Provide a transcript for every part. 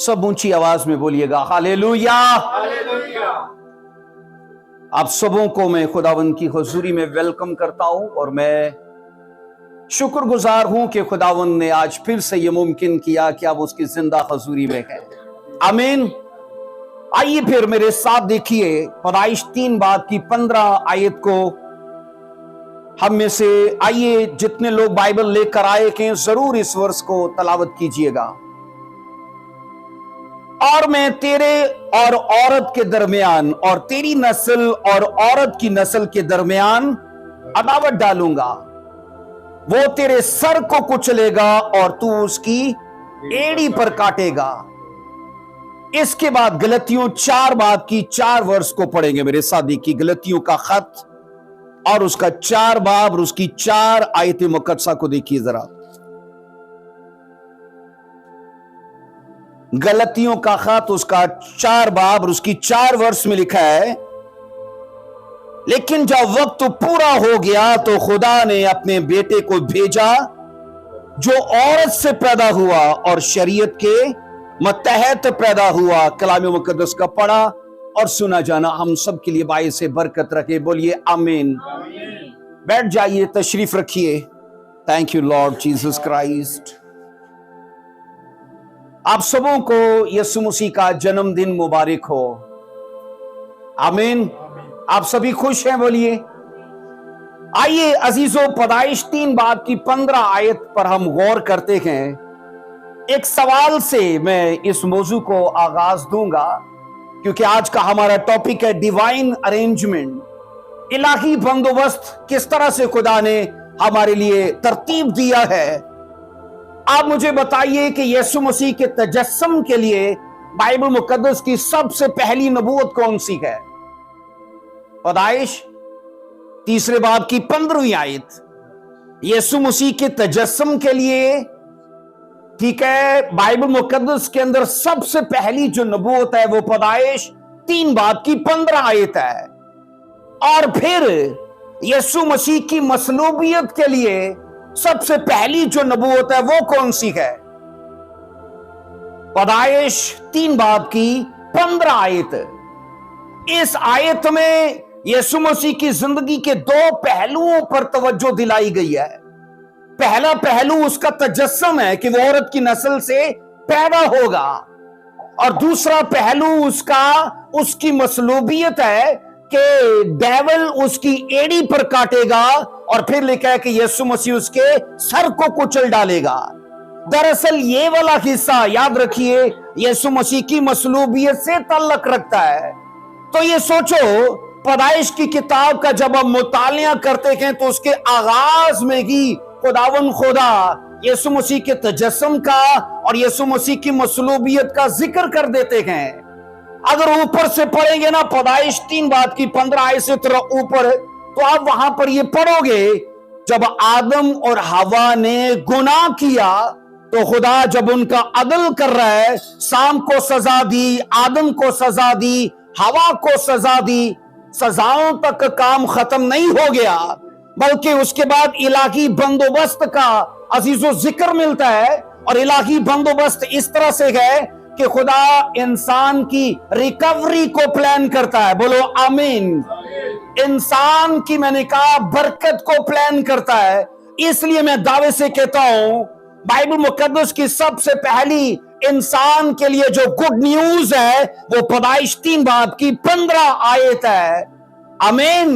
सब ऊंची आवाज में बोलिएगा हालेलुया। आप सबों को मैं खुदावंद की हुजूरी में वेलकम करता हूं और मैं शुक्रगुजार हूं कि खुदावंद ने आज फिर से ये मुमकिन किया कि आप उसकी जिंदा हुजूरी में हैं। आमीन। आइए फिर मेरे साथ देखिए पैदाइश 3 बाब की 15 आयत को। हम में से आइए जितने लोग बाइबल लेकर आए कि जरूर इस वर्ष को तलावत कीजिएगा। और मैं तेरे और औरत के दरमियान और तेरी नस्ल और औरत की नस्ल के दरमियान अदावत डालूंगा। वो तेरे सर को कुचलेगा और तू उसकी एड़ी पर काटेगा। इसके बाद गलतियों 4 बाब की 4 वर्ष को पढ़ेंगे मेरे साथी की गलतियों का खत और उसका 4 बाब और उसकी 4 आयत मुकद्दसा को देखिए जरा। गलतियों का खत उसका 4 बाब और उसकी 4 वर्ष में लिखा है, लेकिन जब वक्त पूरा हो गया तो खुदा ने अपने बेटे को भेजा जो औरत से पैदा हुआ और शरीयत के मतहत पैदा हुआ। कलाम मुकद्दस का पढ़ा और सुना जाना हम सब के लिए बाइस से बरकत रखे। बोलिए आमीन। बैठ जाइए, तशरीफ रखिए। Thank you Lord Jesus Christ. आप सबों को यीशु मसीह का जन्मदिन मुबारक हो। आमीन। आप सभी खुश हैं? बोलिए। आइए अजीजों, पैदाइश 3 बाब की 15 आयत पर हम गौर करते हैं। एक सवाल से मैं इस मौजू को आगाज दूंगा क्योंकि आज का हमारा टॉपिक है डिवाइन अरेंजमेंट। इलाही बंदोबस्त किस तरह से खुदा ने हमारे लिए तरतीब दिया है। आप मुझे बताइए कि यीशु मसीह के तजस्सुम के लिए बाइबल मुकद्दस की सबसे पहली नबूवत कौन सी है? पैदाइश 3 बाब की 15वीं आयत। यीशु मसीह के तजस्सुम के लिए, ठीक है, बाइबल मुकद्दस के अंदर सबसे पहली जो नबूवत है वो पैदाइश 3 बाब की 15 आयत है। और फिर यीशु मसीह की मसलूबियत के लिए सबसे पहली जो नबूवत है वो कौन सी है? पैदाइश 3 बाब की 15 आयत। इस आयत में यीशु मसीह की जिंदगी के 2 पहलुओं पर तवज्जो दिलाई गई है। पहला पहलू उसका तजस्सुम है कि वो औरत की नस्ल से पैदा होगा, और दूसरा पहलू उसकी मसलूबियत है कि डेविल उसकी एड़ी पर काटेगा, और फिर लिखा है कि यीशु मसीह उसके सर को कुचल डालेगा। दरअसल ये वाला हिस्सा याद रखिए यीशु मसीह की मसलूबियत से ताल्लुक रखता है। तो ये सोचो, पैदाइश की किताब का जब हम मुतालिया करते हैं तो उसके आगाज में ही खुदावन खुदा यीशु मसीह के तजस्सुम का और यीशु मसीह की मसलूबियत का जिक्र कर देते हैं। अगर ऊपर से पढ़ेंगे ना पैदाइश 3 बाब की 15 आयत से थोड़ा ऊपर, तो आप वहां पर ये पढ़ोगे, जब आदम और हवा ने गुनाह किया तो खुदा जब उनका अदल कर रहा है, शाम को सजा दी, आदम को सजा दी, हवा को सजा दी। सजाओं तक काम खत्म नहीं हो गया, बल्कि उसके बाद इलाही बंदोबस्त का अजीजों जिक्र मिलता है। और इलाही बंदोबस्त इस तरह से है कि खुदा इंसान की रिकवरी को प्लान करता है। बोलो आमीन। इंसान की, मैंने कहा, बरकत को प्लान करता है। इसलिए मैं दावे से कहता हूं बाइबल मुकद्दस की सबसे पहली इंसान के लिए जो गुड न्यूज है वो पैदाइश 3 बाब की 15 आयत है। आमीन।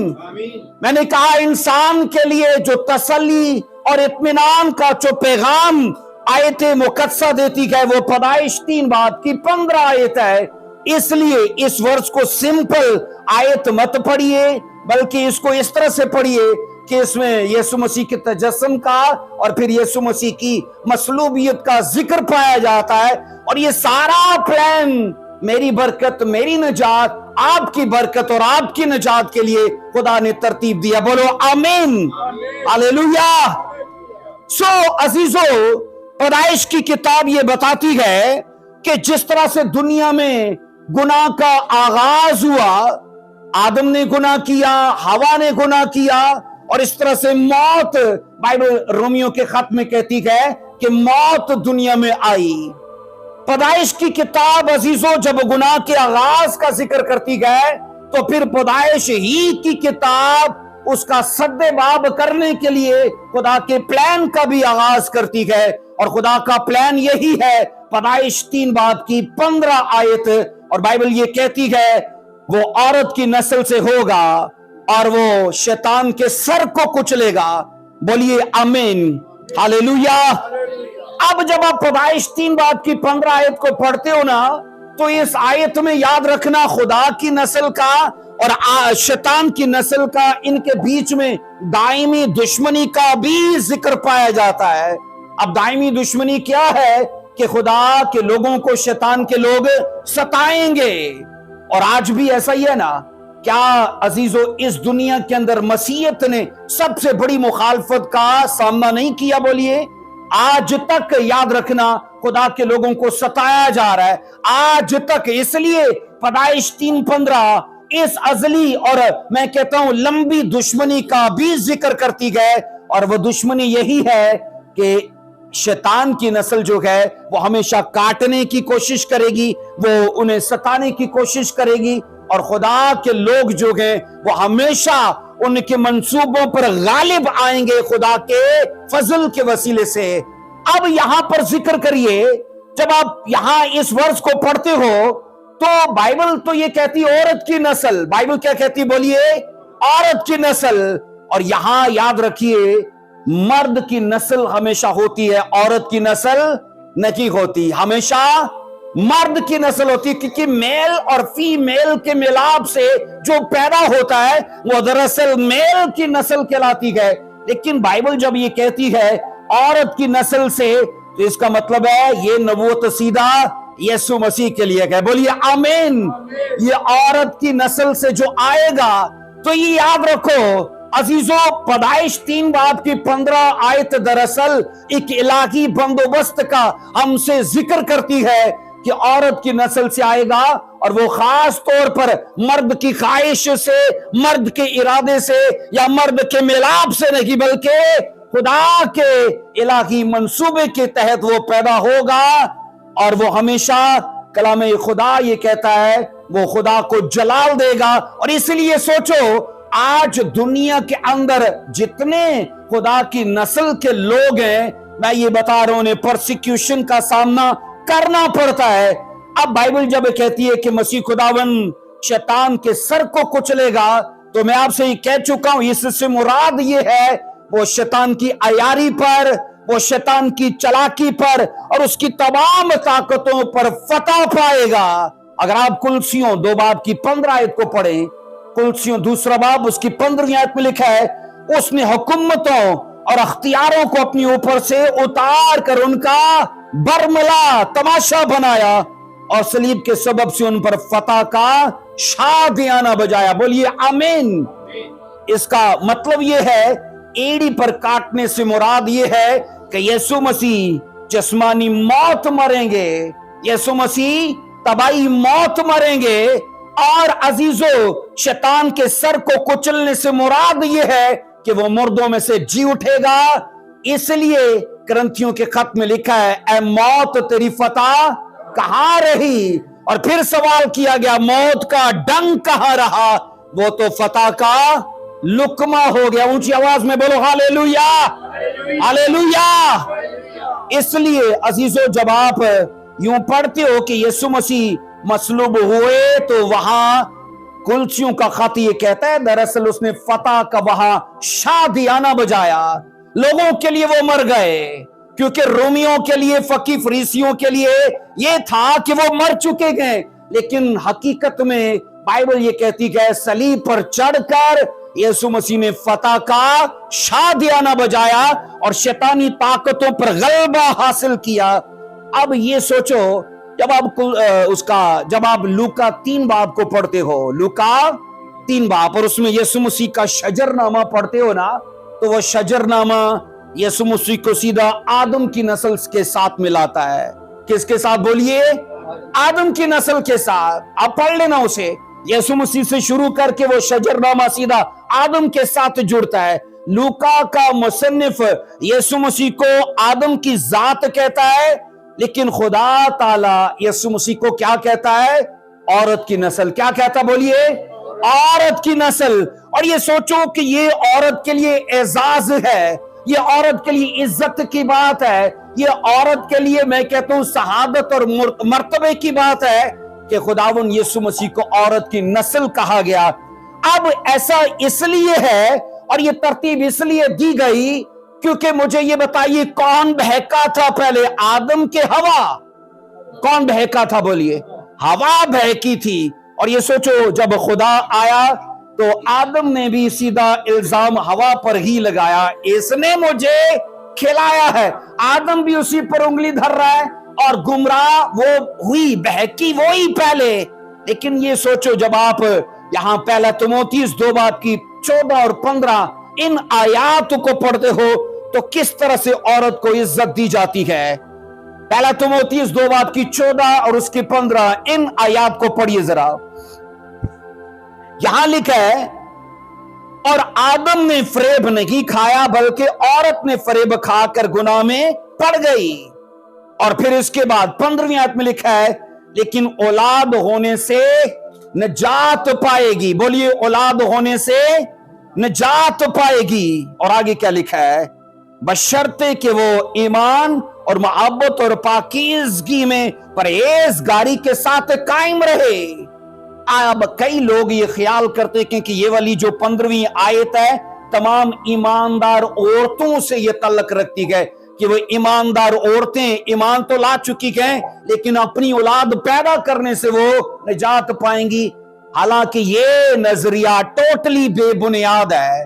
मैंने कहा इंसान के लिए जो तसल्ली और इत्मीनान का जो पैगाम आयत मुकद्दसा देती है वो पैदाइश 3 बाब की 15 आयत है। इसलिए इस वर्ष को सिंपल आयत मत पढ़िए, बल्कि इसको इस तरह से पढ़िए कि इसमें यीशु मसीह के तजस्सुम का और फिर यीशु मसीह की मसलूबियत का जिक्र पाया जाता है। और ये सारा प्लान मेरी बरकत, मेरी निजात, आपकी बरकत और आपकी निजात के लिए खुदा ने तरतीब दिया। बोलो आमीन, हालेलुया। सो अजीजों, पैदाइश की किताब ये बताती है कि जिस तरह से दुनिया में गुनाह का आगाज हुआ, आदम ने गुनाह किया, हवा ने गुनाह किया, और इस तरह से मौत, बाइबल रोमियो के खत में कहती है कि मौत दुनिया में आई। पैदाइश की किताब अजीजों जब गुनाह के आगाज का जिक्र करती है तो फिर पैदाइश ही की किताब उसका सद्देबाब करने के लिए खुदा के प्लान का भी आगाज करती है। और खुदा का प्लान यही है। पैदाइश 3 बाब की 15 आयत, और बाइबल ये कहती है वो औरत की नस्ल से होगा और वो शैतान के सर को कुचलेगा। बोलिए आमीन, हालेलुया। अब जब आप पैदाइश 3 बाब की 15 आयत को पढ़ते हो ना, तो इस आयत में याद रखना खुदा की नस्ल का और शैतान की नस्ल का, इनके बीच में दायमी दुश्मनी का भी जिक्र पाया जाता है। अब दायमी दुश्मनी क्या है कि खुदा के लोगों को शैतान के लोग सताएंगे, और आज भी ऐसा ही है ना। क्या अजीजों, इस दुनिया के अंदर मसीहत ने सबसे बड़ी मुखालफत का सामना नहीं किया? बोलिए, आज तक याद रखना खुदा के लोगों को सताया जा रहा है आज तक। इसलिए पैदाइश 3:15 इस अजली और मैं कहता हूं लंबी दुश्मनी का भी जिक्र करती है, और वो दुश्मनी यही है कि शैतान की नस्ल जो है वो हमेशा काटने की कोशिश करेगी, वो उन्हें सताने की कोशिश करेगी, और खुदा के लोग जो हैं वो हमेशा उनके मंसूबों पर गालिब आएंगे खुदा के फजल के वसीले से। अब यहां पर जिक्र करिए, जब आप यहां इस वर्ष को पढ़ते हो तो बाइबल तो ये कहती है औरत की नस्ल। बाइबल क्या कहती? बोलिए, औरत की नस्ल। और यहां याद रखिए मर्द की नस्ल हमेशा होती है, औरत की नस्ल नहीं होती। हमेशा मर्द की नस्ल होती है, क्योंकि मेल और फीमेल के मिलाप से जो पैदा होता है वो दरअसल मेल की नस्ल कहलाती है। लेकिन बाइबल जब ये कहती है औरत की नस्ल से, तो इसका मतलब है ये नबूवत सीधा यीशु मसीह के लिए है। बोलिए आमीन। ये औरत की नस्ल से जो आएगा, तो ये याद रखो अजीजों, पैदाइश 3 बाब की 15 आयत दरअसल एक इलाही बंदोबस्त का हमसे जिक्र करती है कि औरत की नस्ल से आएगा, और वो खास तौर पर मर्द की ख्वाहिश से, मर्द के इरादे से या मर्द के मिलाप से नहीं, बल्कि खुदा के इलाही मंसूबे के तहत वो पैदा होगा। और वो हमेशा कलाम खुदा ये कहता है वो खुदा को जलाल देगा। और इसलिए सोचो आज दुनिया के अंदर जितने खुदा की नस्ल के लोग हैं, मैं ये बता रहा हूं, उन्हें परसिक्यूशन का सामना करना पड़ता है। अब बाइबल जब कहती है कि मसीह खुदावन शैतान के सर को कुचलेगा, तो मैं आपसे ये कह चुका हूं, इससे मुराद ये है वो शैतान की अयारी पर, वो शैतान की चालाकी पर और उसकी तमाम ताकतों पर फतह पाएगा। अगर आप कुलसियों 2 बाब की 15 आयत को पढ़ें, कुलसियों 2 बाब उसकी 15वीं आयत में लिखा है, उसने हुकूमतों और अख्तियारों को अपने ऊपर से उतार कर उनका बरमला तमाशा बनाया और सलीब के सबब से उन पर फतह का शादियाना बजाया। बोलिए आमीन। इसका मतलब यह है, एड़ी पर काटने से मुराद यह है कि यीशु मसीह जिस्मानी मौत मरेंगे, यीशु मसीह तबाही मौत मरेंगे। और अजीजों, शैतान के सर को कुचलने से मुराद यह है कि वो मुर्दों में से जी उठेगा। इसलिए करंथियों के खत में लिखा है, ऐ मौत तेरी फतह कहां रही? और फिर सवाल किया गया, मौत का डंक कहां रहा? वो तो फतह का लुकमा हो गया। ऊंची आवाज में बोलो हालेलुया, हालेलुया। इसलिए अजीजों, जब आप यूं पढ़ते हो कि यीशु मसीह मसलूब हुए, तो वहां कुलसियों का खत ये कहता है दरअसल उसने फतह का वहां शादियाना बजाया। लोगों के लिए वो मर गए, क्योंकि रोमियों के लिए, फकी फरीसियों के लिए ये था कि वो मर चुके गए। लेकिन हकीकत में बाइबल ये कहती है सलीब पर चढ़कर यीशु मसीह ने फतह का शादियाना बजाया और शैतानी ताकतों पर गलबा हासिल किया। अब ये सोचो, जब आप लूका 3 बाब को पढ़ते हो, लूका 3 बाब, और उसमें यीशु मसीह का शजरनामा पढ़ते हो ना, तो वो शजरनामा यीशु मसीह को सीधा आदम की नस्ल के साथ मिलाता है। किसके साथ? बोलिए, आदम की नस्ल के साथ। आप पढ़ लेना उसे, यीशु मसीह से शुरू करके वो शजरनामा सीधा आदम के साथ जुड़ता है। लूका का मुसन्निफ यीशु मसीह को आदम की जात कहता है, लेकिन खुदा ताला यीशु मसीह को क्या कहता है? औरत की नस्ल। क्या कहता? बोलिए, औरत की नस्ल। और ये सोचो कि ये औरत के लिए एजाज है, ये औरत के लिए इज्जत की बात है, ये औरत के लिए मैं कहता हूं शहादत और मर्तबे की बात है कि खुदावन यीशु मसीह को औरत की नस्ल कहा गया। अब ऐसा इसलिए है और ये तरतीब इसलिए दी गई क्योंकि मुझे ये बताइए कौन बहका था पहले? आदम के हवा? कौन बहका था? बोलिए, हवा बहकी थी। और ये सोचो जब खुदा आया तो आदम ने भी सीधा इल्जाम हवा पर ही लगाया, इसने मुझे खिलाया है। आदम भी उसी पर उंगली धर रहा है और गुमराह वो हुई, बहकी वो ही पहले। लेकिन ये सोचो जब आप यहां पहला तिमोथी 2:14 और 15 इन आयात को पढ़ते हो तो किस तरह से औरत को इज्जत दी जाती है। पहला तिमोथी 2:14 और उसकी 15 इन आयात को पढ़िए जरा। यहां लिखा है, और आदम ने फरेब नहीं खाया बल्कि औरत ने फरेब खाकर गुनाह में पड़ गई। और फिर इसके बाद 15वीं आयत में लिखा है, लेकिन औलाद होने से निजात पाएगी। बोलिए, औलाद होने से निजात पाएगी। और आगे क्या लिखा है? बशर्ते कि वो ईमान और मोहब्बत और पाकीज़गी में परहेजगारी के साथ कायम रहे। अब कई लोग ये ख्याल करते हैं कि ये वाली जो 15वीं आयत है तमाम ईमानदार औरतों से ये तल्लक रखती है कि वो ईमानदार औरतें ईमान तो ला चुकी हैं लेकिन अपनी औलाद पैदा करने से वो निजात पाएंगी। हालांकि ये नजरिया टोटली बेबुनियाद है।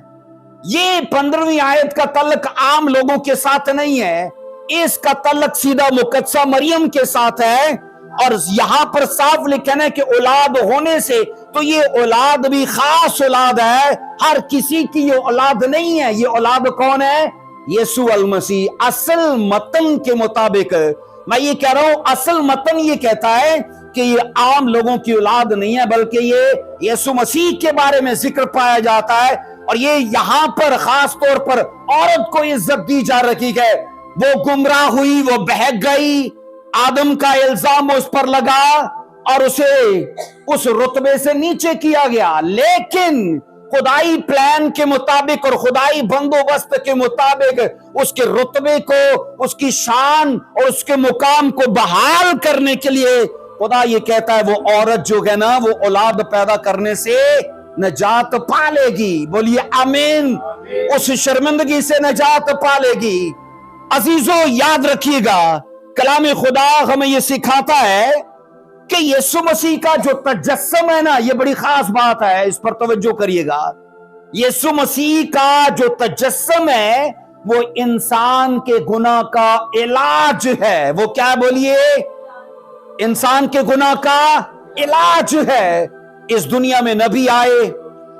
ये 15वीं आयत का तल्लक आम लोगों के साथ नहीं है, इसका तल्लक सीधा मुकद्दसा मरियम के साथ है। और यहां पर साफ लिखा है कि औलाद होने से, तो ये औलाद भी खास औलाद है, हर किसी की ये औलाद नहीं है। ये औलाद कौन है? यीशु अल मसीह। असल मतन के मुताबिक मैं ये कह रहा हूं, असल मतन ये कहता है कि ये आम लोगों की औलाद नहीं है बल्कि ये यीशु मसीह के बारे में जिक्र पाया जाता है। और ये यहां पर खास तौर पर औरत को इज्जत दी जा रही है। वो गुमराह हुई, वो बहक गई, आदम का इल्जाम उस पर लगा और उसे उस रुतबे से नीचे किया गया। लेकिन खुदाई प्लान के मुताबिक और खुदाई बंदोबस्त के मुताबिक उसके रुतबे को, उसकी शान और उसके मुकाम को बहाल करने के लिए खुदा ये कहता है वो औरत जो है ना वो औलाद पैदा करने से नजात पालेगी। बोलिए आमीन। उस शर्मिंदगी से नजात पालेगी। अजीजों याद रखिएगा, कलाम खुदा हमें यह सिखाता है कि यीशु मसीह का जो तजस्सम है ना, यह बड़ी खास बात है, इस पर तवज्जो करिएगा। यीशु मसीह का जो तजस्सम है वो इंसान के गुनाह का इलाज है। वो क्या? बोलिए, इंसान के गुनाह का इलाज है। इस दुनिया में नबी आए,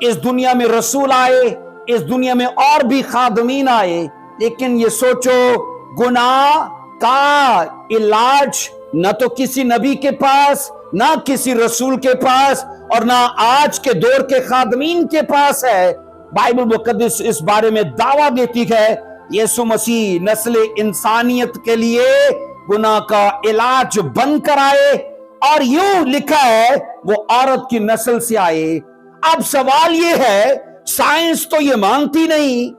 इस दुनिया में रसूल आए, इस दुनिया में और भी खादमीन आए, लेकिन ये सोचो गुनाह का इलाज न तो किसी नबी के पास, ना किसी रसूल के पास और ना आज के दौर के खादमीन के पास है। बाइबल मुकद्दस इस बारे में दावा देती है यीशु मसीह नस्ल इंसानियत के लिए गुनाह का इलाज बनकर आए और यूं लिखा है वो औरत की नस्ल से आए। अब सवाल ये है, साइंस तो ये मानती नहीं,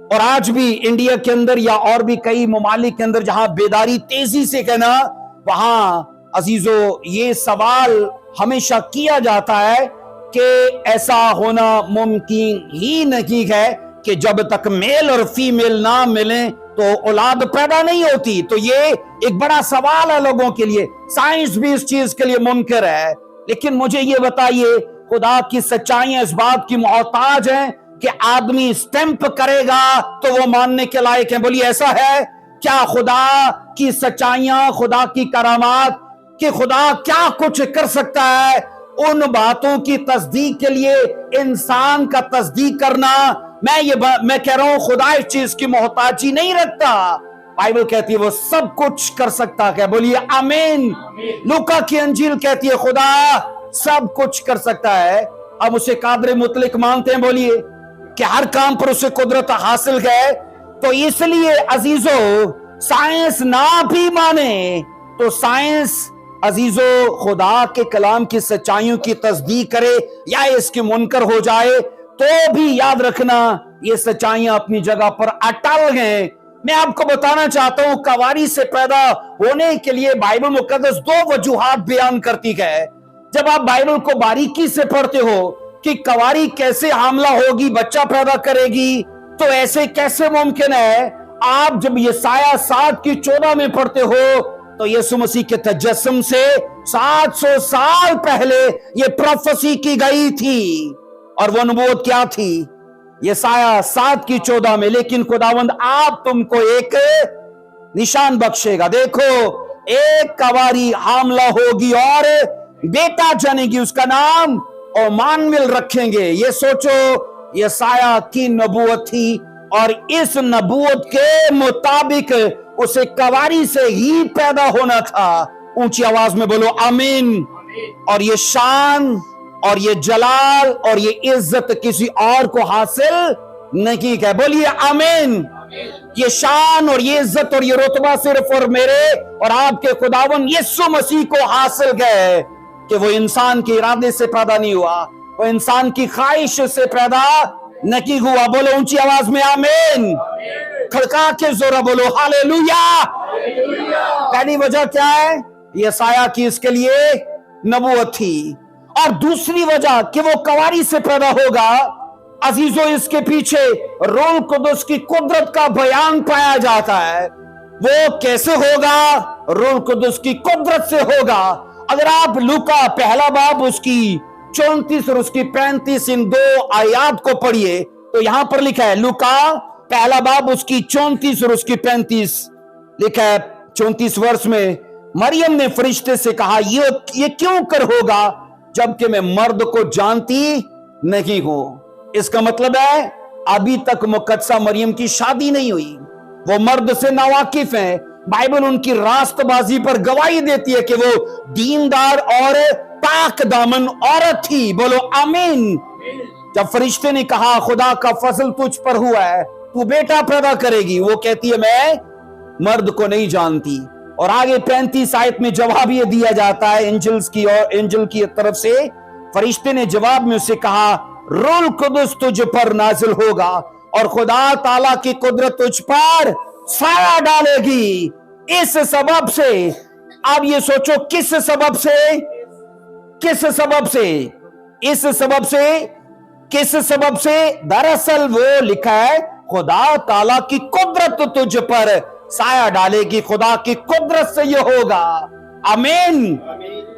और आज भी इंडिया के अंदर या और भी कई ममालिक के अंदर जहां बेदारी तेजी से कहना, वहां अजीजों ये सवाल हमेशा किया जाता है कि ऐसा होना मुमकिन ही नहीं है कि जब तक मेल और फीमेल ना मिले तो औलाद पैदा नहीं होती। तो ये एक बड़ा सवाल है लोगों के लिए। साइंस भी इस चीज के लिए मुनकर है। लेकिन मुझे ये बताइए, खुदा की सच्चाइयां इस बात की मोहताज हैं कि आदमी स्टैंप करेगा तो वो मानने के लायक है। बोलिए ऐसा है क्या? खुदा की सच्चाइयां, खुदा की करामात कि खुदा क्या कुछ कर सकता है, उन बातों की तस्दीक के लिए इंसान का तस्दीक करना, मैं कह रहा हूं खुदा इस चीज की मोहताजी नहीं रखता। बाइबल कहती है वो सब कुछ कर सकता है। बोलिए आमीन। लूका की अंजील कहती है खुदा सब कुछ कर सकता है। अब उसे कादर मुतलक मानते हैं, बोलिए कि हर काम पर उसे कुदरत हासिल है। तो इसलिए अजीजों साइंस ना भी माने तो साइंस अजीजों खुदा के कलाम की सच्चाइयों की तस्दीक करे या इसके मुनकर हो जाए तो भी याद रखना ये सच्चाइयां अपनी जगह पर अटल हैं। मैं आपको बताना चाहता हूं कवारी से पैदा होने के लिए बाइबल मुकद्दस दो वजूहात बयान करती है। जब आप बाइबल को बारीकी से पढ़ते हो कि कवारी कैसे हामला होगी, बच्चा पैदा करेगी, तो ऐसे कैसे मुमकिन है। आप जब यशाया 7:14 में पढ़ते हो तो यीशु मसीह के तजस्सुम से 700 साल पहले ये प्रोफेसी की गई थी और वो नबूवत क्या थी? यशाया 7:14 में। लेकिन खुदावंद आप तुमको एक निशान बख्शेगा, देखो एक कवारी हामला होगी और बेटा जनेगी, उसका नाम इम्मानुएल रखेंगे। ये सोचो यशाया की नबूवत थी और इस नबूवत के मुताबिक उसे कवारी से ही पैदा होना था। ऊंची आवाज में बोलो आमीन। और ये शान और ये जलाल और ये इज्जत किसी और को हासिल नहीं है। बोलिए आमीन। ये शान और ये इज्जत और ये रुतबा सिर्फ और मेरे और आपके खुदावन यीशु मसीह को हासिल है कि वो इंसान के इरादे से पैदा नहीं हुआ, वो इंसान की ख्वाहिश से पैदा नहीं हुआ। बोलो ऊंची आवाज में आमीन। खड़का के जोरा बोलो हालेलुया। पहली वजह क्या है? यशाया की इसके लिए नबूवत थी। और दूसरी वजह कि वो कवारी से पैदा होगा, अजीजों इसके पीछे रूह कुदस की कुदरत का बयान पाया जाता है। वो कैसे होगा? रूह कुदस की कुदरत से होगा। अगर आप लूका पहला बाब उसकी 34 और उसकी 35 इन दो आयात को पढ़िए तो यहां पर लिखा है, लूका पहला बाब उसकी 34 और उसकी 35 लिखा है। 34 वर्ष में मरियम ने फरिश्ते से कहा, ये क्यों कर होगा जबकि मैं मर्द को जानती नहीं हूं। इसका मतलब है अभी तक मुकद्दसा मरियम की शादी नहीं हुई, वो मर्द से नावाकिफ है। बाइबल उनकी रास्तबाजी पर गवाही देती है कि वो दीनदार और पाक दामन औरत थी। बोलो आमीन। जब फरिश्ते ने कहा खुदा का फजल तुझ पर हुआ है, तू बेटा पैदा करेगी, वो कहती है मैं मर्द को नहीं जानती। और आगे 35 आयत में जवाब ये दिया जाता है एंजल की तरफ से। फरिश्ते ने जवाब में उसे कहा, रूह कुदस तुझ पर नाजिल होगा और खुदा ताला की कुदरत तुझ पर साया डालेगी। इस सबब से, अब ये सोचो किस सबब से, किस सबब से? दरअसल वो लिखा है खुदा ताला की कुदरत तुझ पर साया डालेगी, खुदा की कुदरत से ये होगा। आमीन।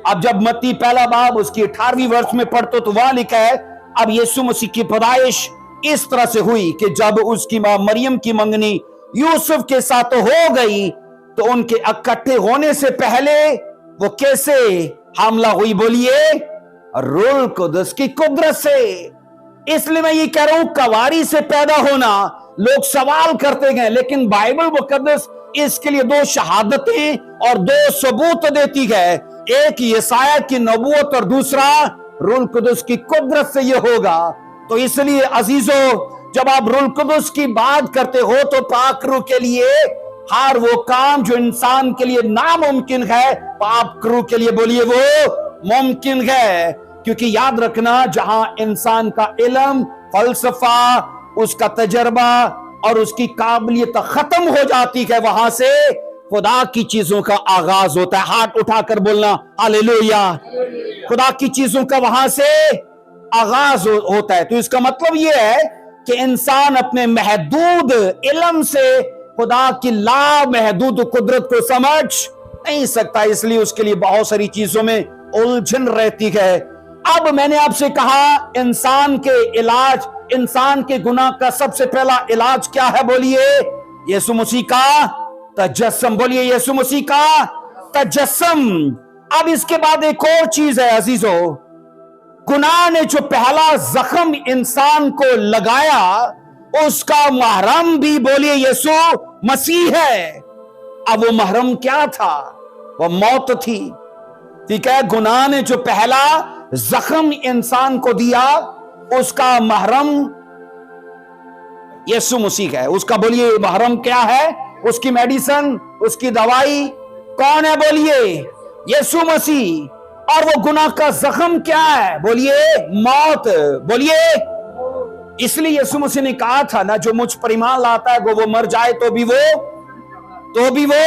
अब जब मत्ती पहला बाब उसकी 18वीं वर्ष में पढ़ते तो वहां लिखा है, अब यीशु मसीह की पैदाइश इस तरह से हुई कि जब उसकी मां मरियम की मंगनी यूसुफ के साथ हो गई तो उनके इकट्ठे होने से पहले वो कैसे हमला हुई? बोलिए रूह कुदस की कुदरत से। इसलिए मैं ये कह रहा हूं कवारी से पैदा होना लोग सवाल करते गए, लेकिन बाइबल मुकद्दस इसके लिए दो शहादतें और दो सबूत देती है। एक यशाया की नबूवत और दूसरा रूह कुदस की कुदरत से ये होगा। तो इसलिए अजीजों जब आप रूह कुदस की बात करते हो तो पाक रूह के लिए हर वो काम जो इंसान के लिए नामुमकिन है, पाक रूह के लिए बोलिए वो मुमकिन है। क्योंकि याद रखना जहां इंसान का इल्म, फलसफा, उसका तजर्बा और उसकी काबिलियत खत्म हो जाती है, वहां से खुदा की चीजों का आगाज होता है। हाथ उठाकर बोलना हालेलुया। खुदा की चीजों का वहां से आगाज होता है। तो इसका मतलब यह है कि इंसान अपने महदूद इल्म से खुदा की लामहदूद कुदरत को समझ नहीं सकता, इसलिए उसके लिए बहुत सारी चीजों में उलझन रहती है। अब मैंने आपसे कहा इंसान के इलाज, इंसान के गुनाह का सबसे पहला इलाज क्या है? बोलिए यीशु मसीह का तजस्सुम। बोलिए यीशु मसीह का तजस्सुम। अब इसके बाद एक और चीज है अजीजों, गुनाह ने जो पहला जख्म इंसान को लगाया उसका महरम भी बोलिए यीशु मसीह है। अब वो महरम क्या था? वो मौत थी। ठीक है, गुनाह ने जो पहला जख्म इंसान को दिया उसका महरम यीशु मसीह है। उसका बोलिए महरम क्या है? उसकी मेडिसिन, उसकी दवाई कौन है? बोलिए यीशु मसीह। और वो गुनाह का जख्म क्या है? बोलिए मौत। बोलिए, इसलिए यीशु मसीह ने कहा था ना, जो मुझ पर ईमान लाता है वो मर जाए तो भी वो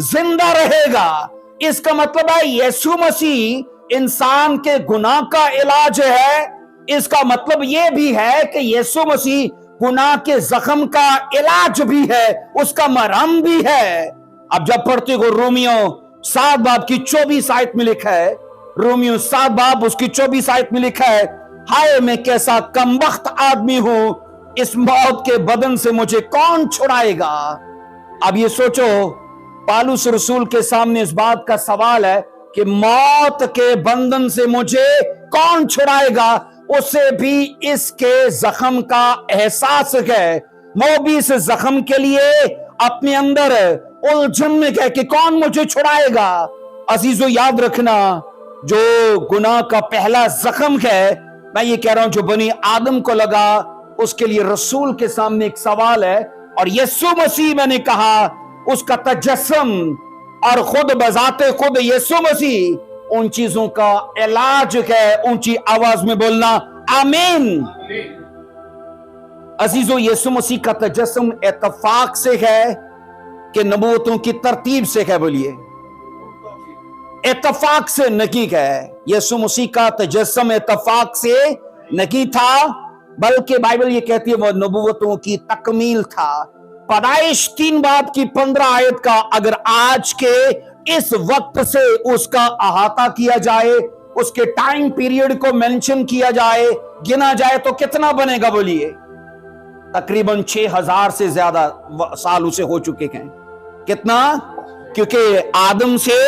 जिंदा रहेगा। इसका मतलब है यीशु मसीह इंसान के गुनाह का इलाज है। इसका मतलब यह भी है कि यीशु मसीह गुनाह के जख्म का इलाज भी है, उसका मरहम भी है। अब जब पढ़ते हो रोमियो 7 बाब की 24 आयत में लिखा है, रोमियो 7 बाब उसकी 24 आयत में लिखा है, हाय मैं कैसा कमबख्त आदमी हूं, इस मौत के बदन से मुझे कौन छुड़ाएगा। अब ये सोचो, पालूस रसूल के सामने इस बात का सवाल है कि मौत के बंधन से मुझे कौन छुड़ाएगा। उसे भी इसके जख्म का एहसास है, वो भी इस जख्म के लिए अपने अंदर उलझन में है कि कौन मुझे छुड़ाएगा। अजीजों याद रखना, जो गुनाह का पहला जख्म है, मैं ये कह रहा हूं जो बनी आदम को लगा, उसके लिए रसूल के सामने एक सवाल है। और यीशु मसीह, मैंने कहा, उसका तजस्सुम और खुद बजाते खुद यीशु मसीह उन चीजों का इलाज है। ऊंची आवाज में बोलना आमीन। अजीजों, यीशु मसीह का तजस्सुम इत्तफाक से है कि नबूवतों की तरतीब से है? बोलिए इत्तफाक से नहीं है। यीशु मसीह का तजस्सुम इत्तफाक से नहीं था, बल्कि बाइबल ये कहती है वो नबूवतों की तकमील था। पैदाइश 3 बाब की 15 आयत का अगर आज के इस वक्त से उसका अहाता किया जाए, उसके टाइम पीरियड को मेंशन किया जाए, गिना जाए, तो कितना बनेगा? बोलिए तकरीबन 6000 से ज्यादा साल उसे हो चुके हैं। कितना? क्योंकि आदम से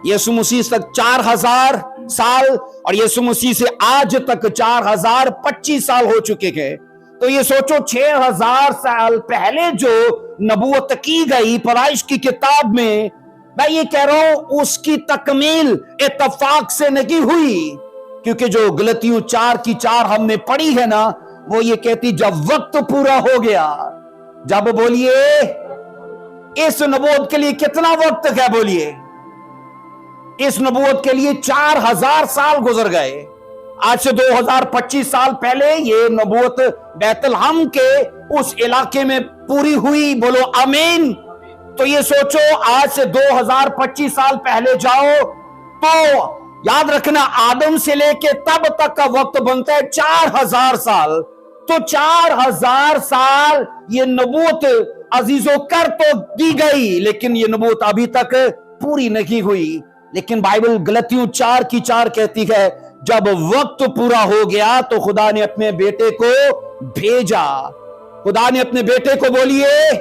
यीशु मसीह तक 4000 साल और यीशु मसीह से आज तक 4025 साल हो चुके हैं। तो ये सोचो, 6000 साल पहले जो नबूवत की गई पैदाइश की किताब में, मैं ये कह रहा हूं उसकी तकमील इत्तफाक से नहीं हुई। क्योंकि जो गलतियों 4 की 4 हमने पढ़ी है ना, वो ये कहती जब वक्त पूरा हो गया। जब बोलिए इस नबूवत के लिए कितना वक्त है? बोलिए इस नबूवत के लिए 4000 साल गुजर गए। आज से 2025 साल पहले ये नबूवत बैतलहम के उस इलाके में पूरी हुई। बोलो आमीन। तो ये सोचो, आज से 2025 साल पहले जाओ तो याद रखना, आदम से लेके तब तक का वक्त बनता है 4000 साल। तो 4000 साल ये नबूवत अजीजों कर तो दी गई, लेकिन ये नबूवत अभी तक पूरी नहीं हुई। लेकिन बाइबल गलतियों 4 की 4 कहती है जब वक्त पूरा हो गया तो खुदा ने अपने बेटे को भेजा। खुदा ने अपने बेटे को, बोलिए,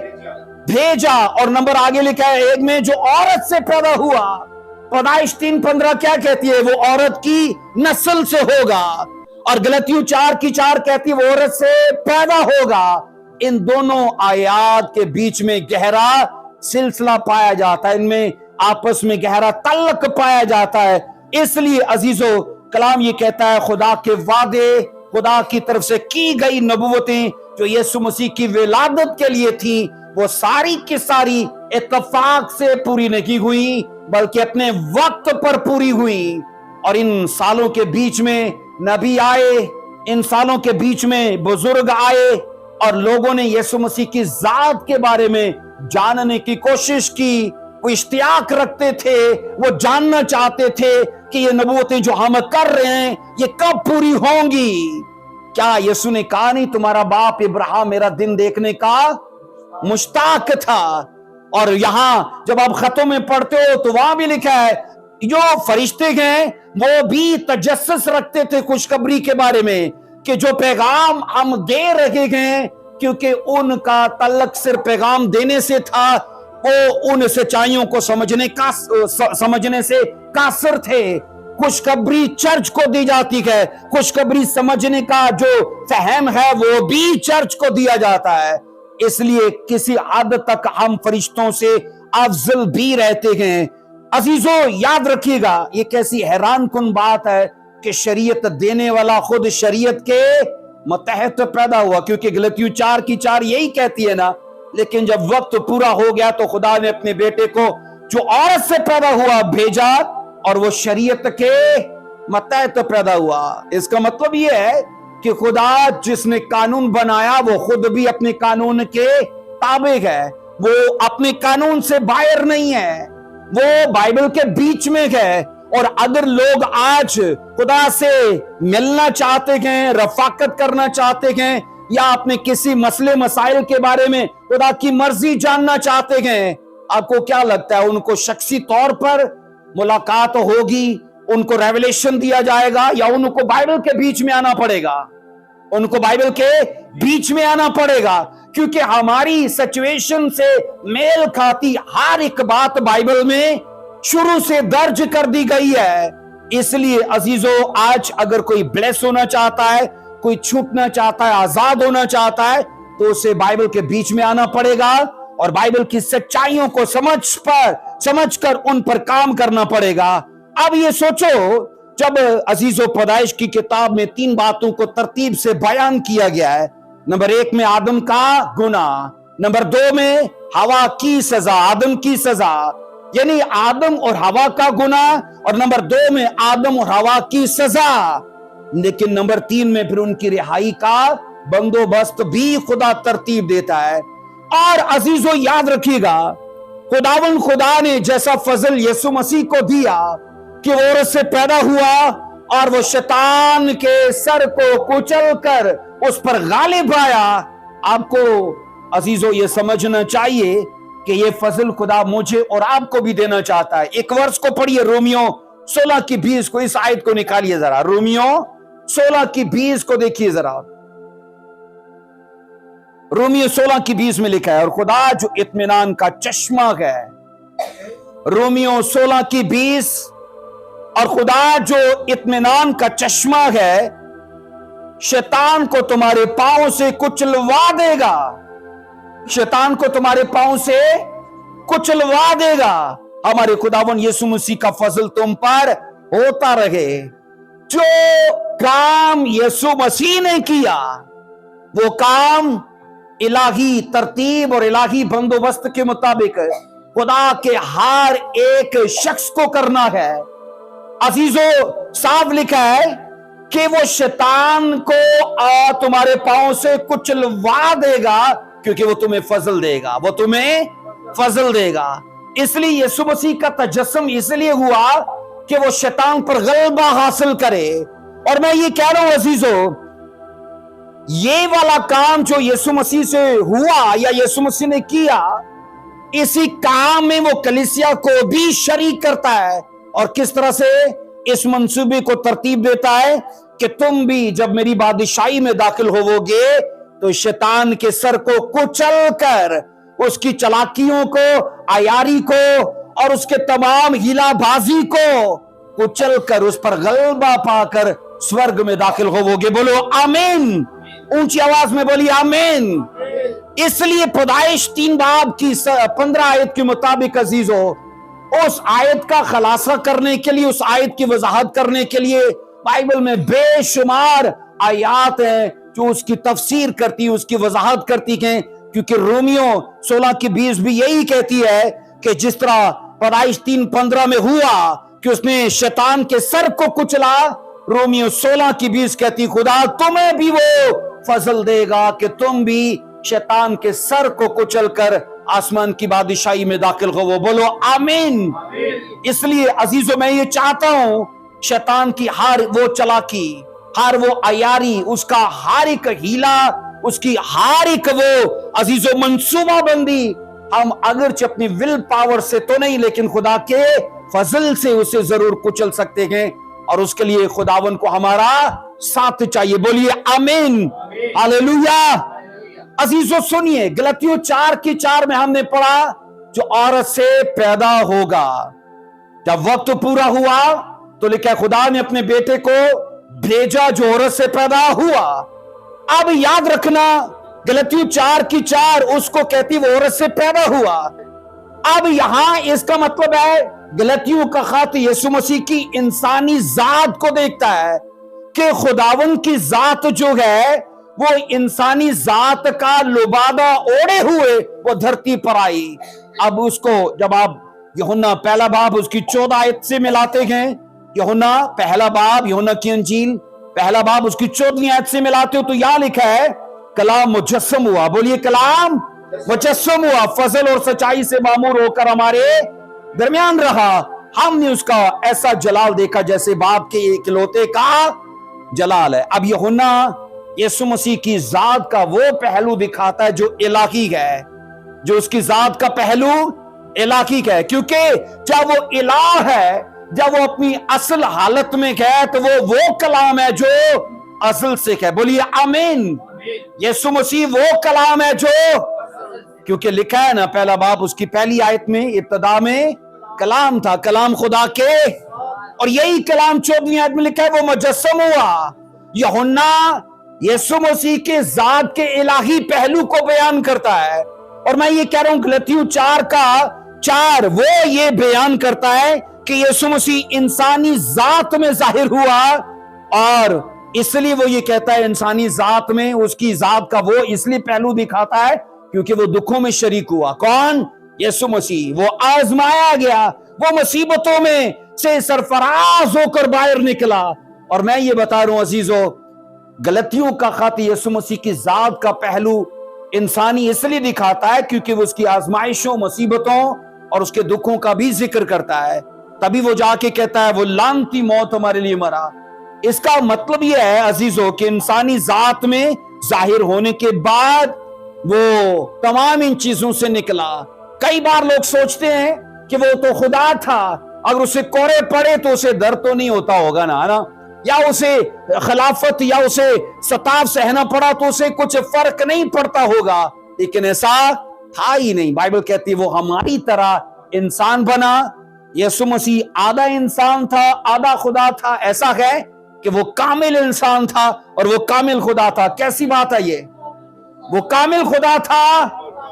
भेजा। और नंबर आगे लिखा है, एक में जो औरत से पैदा हुआ। पैदाइश 3:15 क्या कहती है? वो औरत की नस्ल से होगा। और गलतियों 4 की 4 कहती है वो औरत से पैदा होगा। इन दोनों आयात के बीच में गहरा सिलसिला पाया जाता है, इनमें आपस में गहरा तल्लक पाया जाता है। इसलिए अजीजों, कलाम ये कहता है खुदा के वादे, खुदा की तरफ से की गई नबूवतें जो यीशु मसीह की विलादत के लिए थी, वो सारी की सारी इत्तफाक से पूरी नहीं हुई, बल्कि अपने वक्त पर पूरी हुई। और इन सालों के बीच में नबी आए, इन सालों के बीच में बुजुर्ग आए, और लोगों ने यीशु मसीह की जात के बारे में जानने की कोशिश की। वो इश्तियाक रखते थे, वो जानना चाहते थे कि ये नबूवतें जो हम कर रहे हैं ये कब पूरी होंगी। क्या यीशु ने कहा नहीं, तुम्हारा बाप इब्राहिम मेरा दिन देखने का मुश्ताक था। और यहां जब आप खतों में पढ़ते हो तो वहां भी लिखा है जो फरिश्ते हैं वो भी तजस्सुस रखते थे खुशखबरी के बारे में, कि जो पैगाम हम दे रहे हैं, क्योंकि उनका तल्लक सिर्फ पैगाम देने से था, वो उन सच्चाइयों को समझने से कासिर थे। खुशखबरी चर्च को दी जाती है, खुशखबरी समझने का जो फहम है वो भी चर्च को दिया जाता है। इसलिए किसी हद तक हम फरिश्तों से अफजल भी रहते हैं। अजीजों याद रखिएगा, ये कैसी हैरान कुन बात है कि शरीयत देने वाला खुद शरीयत के मतहत पैदा हुआ। क्योंकि गलतियों 4 की 4 यही कहती है ना लेकिन जब वक्त पूरा हो गया तो खुदा ने अपने बेटे को जो औरत से पैदा हुआ भेजा, और वो शरीयत के मतहत पैदा हुआ। इसका मतलब ये है कि खुदा जिसने कानून बनाया वो खुद भी अपने कानून के ताबे है, वो अपने कानून से बाहर नहीं है, वो बाइबल के बीच में है। और अगर लोग आज खुदा से मिलना चाहते हैं, रफाकत करना चाहते हैं, या अपने किसी मसले मसाइल के बारे में खुदा की मर्जी जानना चाहते हैं, आपको क्या लगता है उनको शख्सी तौर पर मुलाकात होगी, उनको रेवलेशन दिया जाएगा, या उनको बाइबल के बीच में आना पड़ेगा? उनको बाइबल के बीच में आना पड़ेगा, क्योंकि हमारी सिचुएशन से मेल खाती हर एक बात बाइबल में शुरू से दर्ज कर दी गई है। इसलिए अजीजों, आज अगर कोई ब्लेस होना चाहता है, कोई छूटना चाहता है, आजाद होना चाहता है, तो उसे बाइबल के बीच में आना पड़ेगा और बाइबल की सच्चाइयों को समझकर उन पर काम करना पड़ेगा। अब ये सोचो, जब अजीजों पैदाइश की किताब में 3 बातों को तरतीब से बयान किया गया है। नंबर 1 में आदम का गुनाह, नंबर 2 में हवा की सजा, आदम की सजा, यानी आदम और हवा का गुनाह, और नंबर 2 में आदम और हवा की सजा। लेकिन नंबर 3 में फिर उनकी रिहाई का बंदोबस्त भी खुदा तरतीब देता है। और अजीजों याद रखिएगा, खुदा ने जैसा फजल यीशु मसीह को दिया कि वो औरत से पैदा हुआ और वो शैतान के सर को कुचल कर उस पर गालिब आया, आपको अजीजों ये समझना चाहिए कि ये फजल खुदा मुझे और आपको भी देना चाहता है। एक वर्ष को पढ़िए, रोमियो 16 की 20 को, इस आयत को निकालिए जरा, रोमियो 16 की 20 को देखिए जरा। रोमियो 16 की 20 में लिखा है, और खुदा जो इत्मीनान का चश्मा है, रोमियो 16 की 20, और खुदा जो इत्मीनान का चश्मा है शैतान को तुम्हारे पांव से कुचलवा देगा, शैतान को तुम्हारे पांव से कुचलवा देगा। हमारे खुदावन यीशु मसीह का फजल तुम पर होता रहे। जो काम यीशु मसीह ने किया वो काम इलाही तरतीब और इलाही बंदोबस्त के मुताबिक खुदा के हर एक शख्स को करना है। अजीजों, साफ लिखा है कि वो शैतान को तुम्हारे पांव से कुचलवा देगा, क्योंकि वो तुम्हें फजल देगा, वो तुम्हें फजल देगा। इसलिए यीशु मसीह का तजस्सुम इसलिए हुआ कि वो शैतान पर गलबा हासिल करे। और मैं ये कह रहा हूं अजीजों, ये वाला काम जो यीशु मसीह से हुआ या यीशु मसीह ने किया, इसी काम में वो कलीसिया को भी शरीक करता है। और किस तरह से इस मंसूबे को तरतीब देता है कि तुम भी जब मेरी बादशाही में दाखिल होवोगे तो शैतान के सर को कुचल कर, उसकी चालाकियों को, आयारी को और उसके तमाम हिलाबाजी को कुचल कर उस पर गलबा पाकर स्वर्ग में दाखिल होवोगे। बोलो आमीन, ऊंची आवाज में बोलिए आमीन। इसलिए पैदाइश 3 बाब की 15 आयत के मुताबिक अजीजों, उस आयत का खुलासा करने के लिए, उस आयत की वजाहत करने के लिए बाइबल में बेशुमार आयात हैं जो उसकी तफसीर करती है, उसकी वजाहत करती है। क्योंकि रोमियो 16 की 20 भी यही कहती है कि जिस तरह पैदाइश 3:15 में हुआ कि उसने शैतान के सर को कुचला, रोमियो 16 की 20 कहती खुदा तुम्हें भी वो फजल देगा कि तुम भी शैतान के सर को कुचल कर आसमान की बादशाही में दाखिल हो। वो बोलो आमीन। इसलिए अजीजों, मैं ये चाहता हूं शैतान की हर वो चालाकी, हर वो अयारी, उसका हर एक हीला, उसकी हर एक वो अजीजों मंसूबा बंदी, हम अगरचे अपनी विल पावर से तो नहीं, लेकिन खुदा के फजल से उसे जरूर कुचल सकते हैं। और उसके लिए खुदावन को हमारा साथ चाहिए। बोलिए आमीन, हालेलुया। अजीजों सुनिए, गलतियों 4 की 4 में हमने पढ़ा जो औरत से पैदा होगा। जब वक्त पूरा हुआ तो लिखा खुदा ने अपने बेटे को भेजा जो औरत से पैदा हुआ। अब याद रखना, गलतियों 4 की 4 उसको कहती वो औरत से पैदा हुआ। अब यहां इसका मतलब है गलतियों का खत यीशु मसीह की इंसानी जात को देखता है कि खुदावन की जात जो है वो इंसानी जात का लुबादा ओढ़े हुए वो धरती पर आई। अब उसको जब आप यूहन्ना पहला बाब उसकी 14 आयत से मिलाते हैं, यूहन्ना पहला बाब, यूहन्ना की अंजील पहला बाब उसकी 14वीं आयत से मिलाते हो तो यहां लिखा है कलाम मुजस्सम हुआ। बोलिए कलाम मुजस्सम हुआ, फजल और सच्चाई से मामूर होकर हमारे दरमियान रहा। हमने उसका ऐसा जलाल देखा जैसे बाप के इकलौते का जलाल है। अब यूहन्ना यीशु मसीह की जात का वो पहलू दिखाता है जो इलाही है, जो उसकी जात का पहलू इलाही है, क्योंकि जब वो इलाह है, जब वो अपनी असल हालत में है तो वो कलाम है जो असल से है। बोलिए आमीन। यीशु मसीह वो कलाम है जो, क्योंकि लिखा है ना पहला बाब उसकी पहली आयत में, इब्तिदा में कलाम था, कलाम खुदा के, और यही कलाम 14वीं आयत में लिखा है वो मुजस्सम हुआ। यूहन्ना यीशु मसीह के जात के इलाही पहलू को बयान करता है, और मैं ये कह रहा हूं गलतियों 4 वो ये बयान करता है कि यीशु मसीह इंसानी जात में जाहिर हुआ, और इसलिए वो ये कहता है इंसानी जात में उसकी जात का वो इसलिए पहलू दिखाता है क्योंकि वो दुखों में शरीक हुआ। कौन? यीशु मसीह। वो आजमाया गया, वो मुसीबतों में से सरफराज होकर बाहर निकला। और मैं ये बता रहा हूं अजीजों, गलतियों का खत यीशु मसीह की जात का पहलू इंसानी इसलिए दिखाता है क्योंकि वो उसकी आजमाइशों, मुसीबतों और उसके दुखों का भी जिक्र करता है। तभी वो जाके कहता है वो लानती मौत हमारे लिए मरा। इसका मतलब यह है अजीजों कि इंसानी जात में जाहिर होने के बाद वो तमाम इन चीजों से निकला। कई बार लोग सोचते हैं कि वो तो खुदा था, अगर उसे कोरे पड़े तो उसे दर्द तो नहीं होता होगा ना, है ना, या उसे खिलाफत या उसे सताव सहना पड़ा तो उसे कुछ फर्क नहीं पड़ता होगा, लेकिन ऐसा था ही नहीं। बाइबल कहती है वो हमारी तरह इंसान बना। यीशु मसीह आधा इंसान था, आधा खुदा था। ऐसा है कि वो कामिल इंसान था और वो कामिल खुदा था। कैसी बात है ये? वो कामिल खुदा था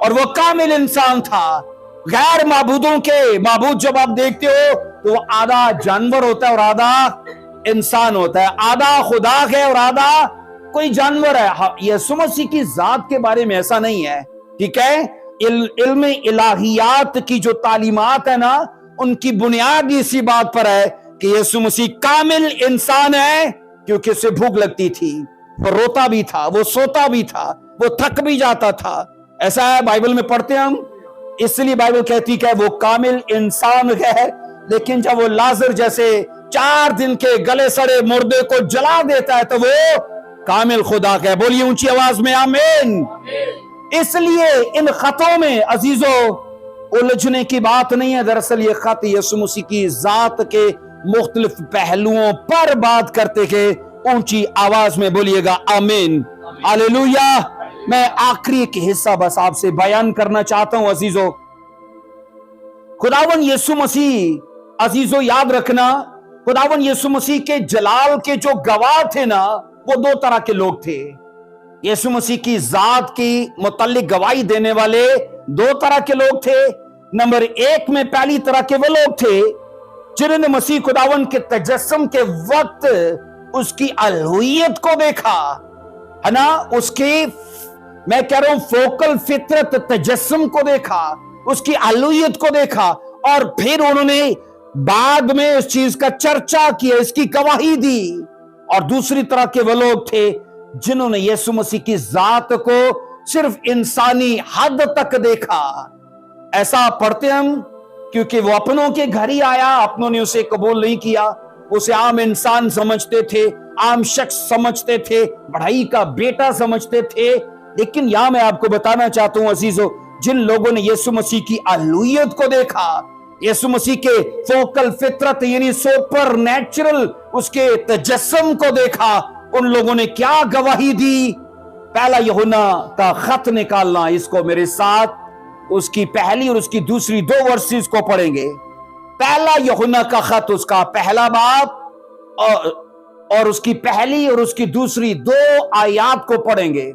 और वो कामिल इंसान था। गैर माबूदों के माबूद जब आप देखते हो तो वो आधा जानवर होता है और आधा इंसान होता है, आधा खुदा है और आधा कोई जानवर है। यीशु मसीह की जात के बारे में ऐसा नहीं है, ठीक है। इल्म इलाहियात की जो तालीमात है ना, उनकी बुनियाद इसी बात पर है कि यीशु मसीह कामिल इंसान है, क्योंकि उसे भूख लगती थी, वो रोता भी था, वो सोता भी था, वो थक भी जाता था। ऐसा है, बाइबल में पढ़ते हम, इसलिए बाइबल कहती है वो कामिल इंसान है। लेकिन जब वो लाजर जैसे 4 दिन के गले सड़े मुर्दे को जला देता है तो वो कामिल खुदा है। बोलिए ऊंची आवाज में आमीन। इसलिए इन खतों में अजीजों उलझने की बात नहीं है। दरअसल ये खत यीशु मसीह की जात के मुख्तलिफ पहलुओं पर बात करते हैं। ऊंची आवाज में बोलिएगा आमीन, हालेलुया। मैं आखिरी एक हिस्सा बस आपसे बयान करना चाहता हूं अजीजों। खुदावन यीशु मसीह, अजीजों याद रखना, खुदावन यीशु मसीह के जलाल के जो गवाह थे ना, वो 2 तरह के लोग थे। यीशु मसीह की जात की मुतल्लिक गवाही देने वाले 2 तरह के लोग थे। नंबर 1 में पहली तरह के वो लोग थे जिन्होंने मसीह खुदावन के तजस्सुम के वक्त उसकी अलहुइयत को देखा, है ना, उसकी, मैं कह रहा हूं फोकल फितरत तजस्सुम को देखा, उसकी अलहुइयत को देखा, और फिर उन्होंने बाद में इस चीज का चर्चा किया, इसकी गवाही दी। और दूसरी तरह के वो लोग थे जिन्होंने यीशु मसीह की जात को सिर्फ इंसानी हद तक देखा। ऐसा पढ़ते हम क्योंकि वो अपनों के घर ही आया, अपनों ने उसे कबूल नहीं किया, उसे आम इंसान समझते थे, आम शख्स समझते थे, बढ़ाई का बेटा समझते थे। लेकिन यहां मैं आपको बताना चाहता हूं अजीजों, जिन लोगों ने यीशु मसीह की अलूहियत को देखा, यीशु मसीह के फोकल फितरत यानी सुपर नेचुरल उसके तजस्सुम को देखा, उन लोगों ने क्या गवाही दी? पहला यूहन्ना का खत निकालना, इसको मेरे साथ उसकी पहली और उसकी दूसरी 2 वर्सेस को पढ़ेंगे। पहला यूहन्ना का खत, उसका पहला बाब और उसकी पहली और उसकी दूसरी 2 आयत को पढ़ेंगे।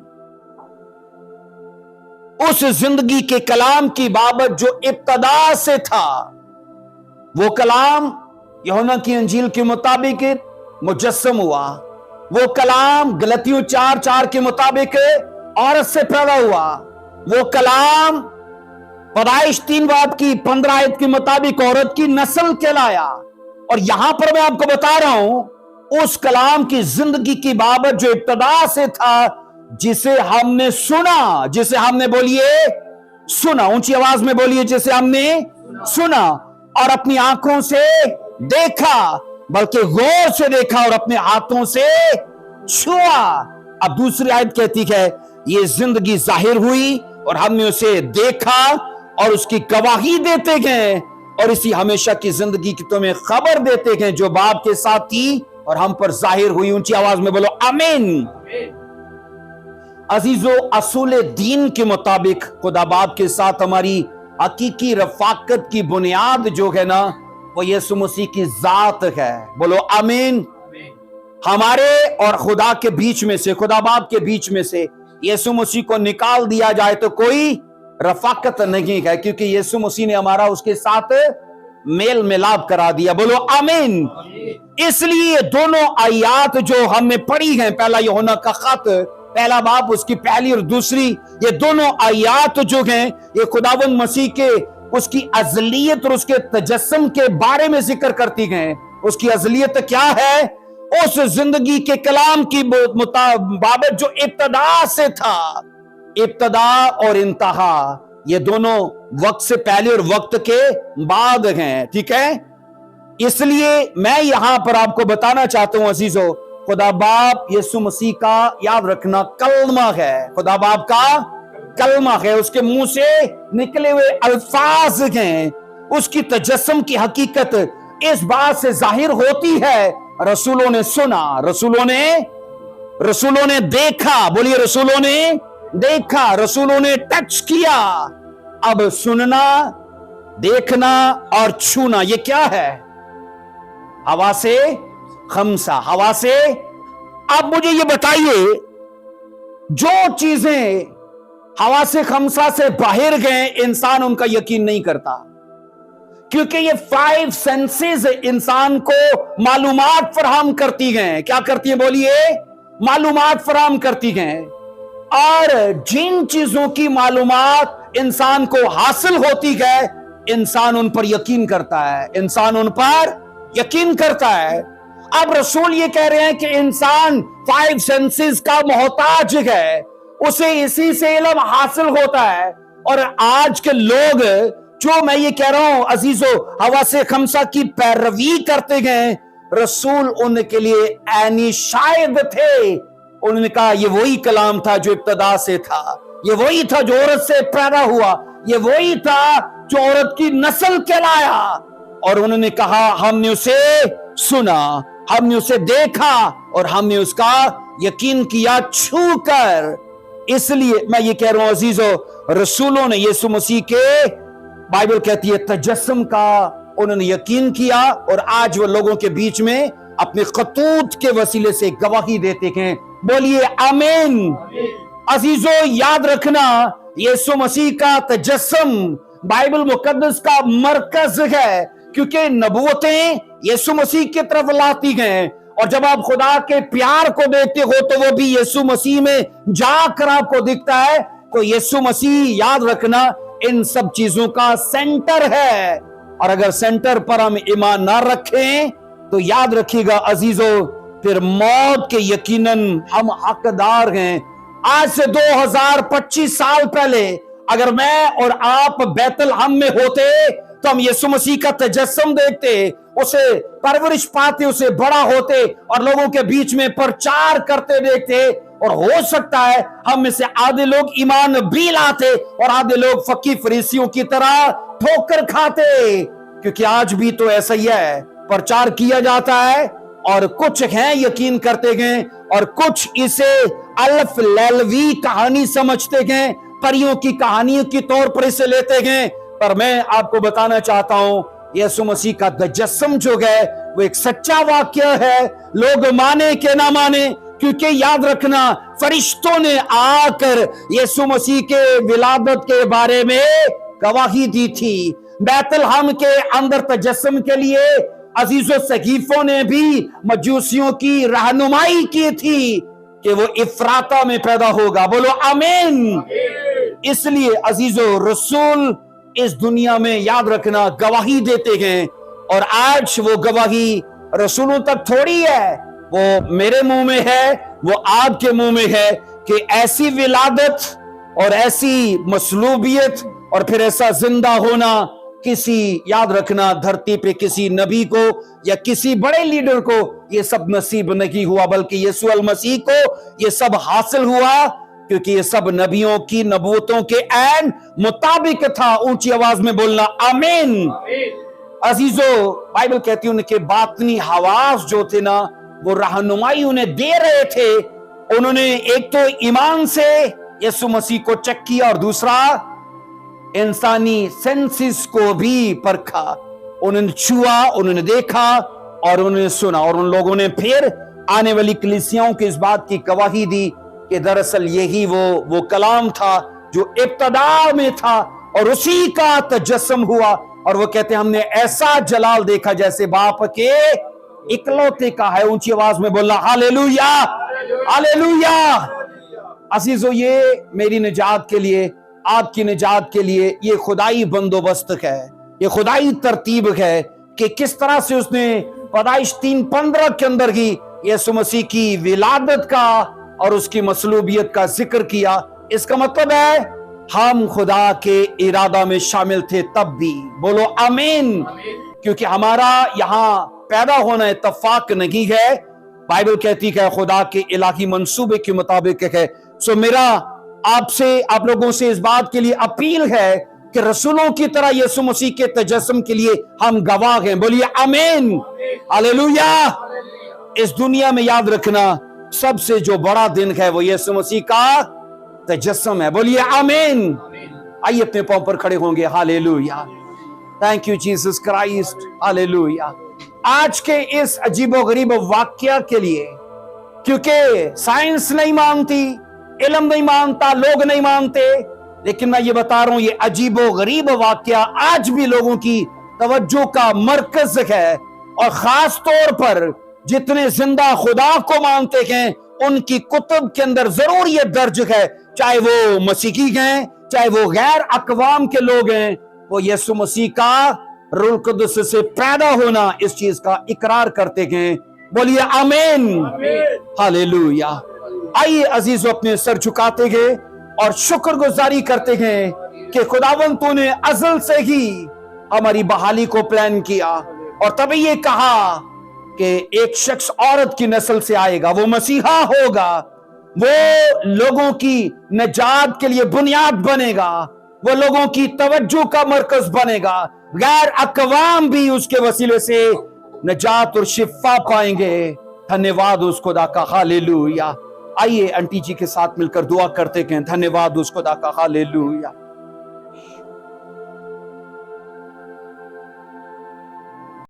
उस जिंदगी के कलाम की बाबत जो इब्तदा से था, वो कलाम यूहन्ना की अंजील के मुताबिक मुजस्सम हुआ। वो कलाम गलतियों 4:4 के मुताबिक औरत से पैदा हुआ। वो कलाम पैदाइश 3 बाब की 15 आयत के मुताबिक औरत की नस्ल कहलाया। और यहां पर मैं आपको बता रहा हूं उस कलाम की जिंदगी की बाबत जो इब्तदा से था, जिसे हमने सुना, जिसे हमने बोलिए सुना, ऊंची आवाज में बोलिए, जिसे हमने सुना और अपनी आंखों से देखा, बल्कि गौर से देखा और अपने हाथों से छुआ। अब दूसरी आयत कहती है ये जिंदगी जाहिर हुई और हमने उसे देखा और उसकी गवाही देते गए और इसी हमेशा की जिंदगी की तुम्हें खबर देते गए जो बाप के साथ थी और हम पर जाहिर हुई। ऊंची आवाज में बोलो आमीन। अजीजों, असूल दीन के मुताबिक खुदा बाप के साथ हमारी हकीकी रफाकत की बुनियाद जो है ना, वो यीशु मसीह की जात है। बोलो आमीन। हमारे और खुदा के बीच में से, खुदा बाप के बीच में से यीशु मसीह को निकाल दिया जाए तो कोई रफाकत नहीं है, क्योंकि यीशु मसीह ने हमारा उसके साथ मेल मिलाप करा दिया। बोलो आमीन। इसलिए दोनों आयात जो हमने पढ़ी हैं, पहला यूहन्ना का खत पहला बाब उसकी पहली और दूसरी, ये दोनों आयात जो हैं ये खुदावंद मसीह के उसकी अज़लियत और उसके तजस्सुम के बारे में जिक्र करती हैं। उसकी अज़लियत क्या है? उस जिंदगी के कलाम की बाबत जो इब्तदा से था। इब्तदा और इंतहा ये दोनों वक्त से पहले और वक्त के बाद हैं, ठीक है। इसलिए मैं यहां पर आपको बताना चाहता हूं अजीजों, खुदा बाप यीशु मसीह का याद रखना कलमा है। खुदा बाप का कलमा है, उसके मुंह से निकले हुए अल्फाज हैं। उसकी तजस्सुम की हकीकत इस बात से जाहिर होती है, रसूलों ने सुना, रसूलों ने देखा। बोलिए रसूलों ने देखा, रसूलों ने टच किया। अब सुनना, देखना और छूना ये क्या है? हवा से खमसा, हवा से। अब मुझे ये बताइए, जो चीजें हवा से खमसा से बाहर गए इंसान उनका यकीन नहीं करता, क्योंकि ये 5 सेंसेस इंसान को मालूमात फराहम करती हैं। क्या करती हैं? बोलिए, मालूमात फराहम करती हैं। और जिन चीजों की मालूमात इंसान को हासिल होती है, इंसान उन पर यकीन करता है, इंसान उन पर यकीन करता है। अब रसूल ये कह रहे हैं कि इंसान 5 सेंसेस का मोहताज है, उसे इसी से इल्म हासिल होता है। और आज के लोग, जो मैं ये कह रहा हूं अजीजों, हवा से खमसा की पैरवी करते गए, रसूल उनके लिए ऐनी शायद थे। उन्होंने कहा ये वही कलाम था जो इब्तदा से था, ये वही था जो औरत से पैदा हुआ, ये वही था जो औरत की नस्ल कहलाया। और उन्होंने कहा हमने उसे सुना, हमने उसे देखा और हमने उसका यकीन किया छू कर। इसलिए मैं ये कह रहा हूं अजीजों, रसूलों ने यीशु मसीह के, बाइबल कहती है, तजस्सुम का उन्होंने यकीन किया और आज वो लोगों के बीच में अपने खतूत के वसीले से गवाही देते हैं। बोलिए आमीन। अजीजों, याद रखना, यीशु मसीह का तजस्सुम बाइबल मुकद्दस का मरकज है, क्योंकि नबूवतें यीशु मसीह की तरफ लाती हैं। और जब आप खुदा के प्यार को देखते हो तो वो भी यीशु मसीह में जाकर आपको दिखता है। तो यीशु मसीह, याद रखना, इन सब चीजों का सेंटर है। और अगर सेंटर पर हम ईमान ना रखें तो याद रखिएगा अजीजों, फिर मौत के यकीनन हम हकदार हैं। आज से 2025 साल पहले अगर मैं और आप बैतलहम में होते तो हम यीशु मसीह का तजस्सुम देखते, उसे परवरिश पाते, उसे बड़ा होते और लोगों के बीच में प्रचार करते देखते। और हो सकता है हम में से आधे लोग ईमान भी लाते और आधे लोग फकीर फरीसियों की तरह ठोकर खाते, क्योंकि आज भी तो ऐसा ही है, प्रचार किया जाता है और कुछ हैं यकीन करते हैं और कुछ इसे अल्फ लैलवी कहानी समझते हैं, परियों की कहानियों की तौर पर इसे लेते हैं। पर मैं आपको बताना चाहता हूं, यीशु मसीह का तजस्सुम जो है वो एक सच्चा वाक्य है, लोग माने के ना माने। क्योंकि याद रखना, फरिश्तों ने आकर यीशु मसीह के विलादत के बारे में गवाही दी थी। बैतलहम के अंदर तजस्सुम के लिए अजीजों सकीफों ने भी मजूसियों की रहनुमाई की थी कि वो इफ्राता में पैदा होगा। बोलो आमीन। इसलिए अजीजों रसूल इस दुनिया में याद रखना गवाही देते हैं, और आज वो गवाही रसूलों तक थोड़ी है, वो मेरे मुंह में है, वो आपके मुंह में है कि ऐसी विलादत और ऐसी मसलूबियत और फिर ऐसा जिंदा होना किसी, याद रखना, धरती पे किसी नबी को या किसी बड़े लीडर को ये सब नसीब नहीं हुआ, बल्कि यीशु अल मसीह को ये सब हासिल हुआ, क्योंकि ये सब नबियों की नबूवतों के ऐन मुताबिक था। ऊंची आवाज में बोलना आमीन। अजीजों, बाइबल कहती है उनके बातनी हवास जो थे ना, वो रहनुमाई उन्हें दे रहे थे। उन्होंने एक तो ईमान से यीशु मसीह को चेक किया, और दूसरा इंसानी सेंसेस को भी परखा। उन्होंने छुआ, उन्होंने देखा और उन्होंने सुना, और उन लोगों ने फिर आने वाली कलीसियाओं की इस बात की गवाही दी कि दरअसल यही वो कलाम था जो इब्तदा में था, और उसी का तजस्सुम हुआ। और वो कहते हैं हमने ऐसा जलाल देखा जैसे बाप के इकलौते का है। ऊंची आवाज में बोलना हालेलुया, हालेलुया। अजीजों, ये मेरी निजात के लिए, आपकी निजात के लिए ये खुदाई बंदोबस्त है, ये खुदाई तरतीब है कि किस तरह से उसने पैदाइश 3:15 के अंदर ही यीशु मसीह की विलादत का और उसकी मसलूबियत का जिक्र किया। इसका मतलब है हम खुदा के इरादा में शामिल थे तब भी। बोलो आमीन। क्योंकि हमारा यहाँ पैदा होना इत्तफाक नहीं है, बाइबल कहती है खुदा के इलाही मंसूबे के मुताबिक है। सो मेरा आपसे, आप लोगों से इस बात के लिए अपील है कि रसूलों की तरह यीशु मसीह के तजस्सुम के लिए हम गवाह हैं। बोलिए आमीन, हालेलुया। इस दुनिया में याद रखना सबसे जो बड़ा दिन है वो यीशु मसीह का तजस्सुम है। बोलिए आमीन। आइए अपने पांव पर खड़े होंगे। Hallelujah, thank you Jesus Christ, hallelujah. आज के इस अजीबोगरीब वाक्य के लिए, क्योंकि साइंस नहीं मानती, इल्म नहीं मानता, लोग नहीं मानते, लेकिन मैं ये बता रहा हूं ये अजीबोगरीब वाक्य आज भी लोगों की तवज्जो का मरकज है। और खास तौर पर जितने जिंदा खुदा को मानते हैं उनकी कुतुब के अंदर जरूर ये दर्ज है, चाहे वो मसीही हैं, चाहे वो गैर अकवाम के लोग हैं, वो यीशु मसीह का रूह कुदस से पैदा होना इस चीज का इकरार करते हैं। बोलिए आमीन, हालेलुया। आइए अजीजों अपने सर झुकाते हैं और शुक्रगुजारी करते हैं कि खुदावंद तूने अज़ल से ही हमारी बहाली को प्लान किया, और तभी ये कहा कि एक शख्स औरत की नस्ल से आएगा, वो मसीहा होगा, वो लोगों की नजात के लिए बुनियाद बनेगा, वो लोगों की तवज्जो का मरकज बनेगा, गैर अकवाम भी उसके वसीले से नजात और शिफा पाएंगे। धन्यवाद उस खुदा का, हालेलुया। आइए आंटी जी के साथ मिलकर दुआ करते हैं। धन्यवाद उस खुदा का, हालेलुया।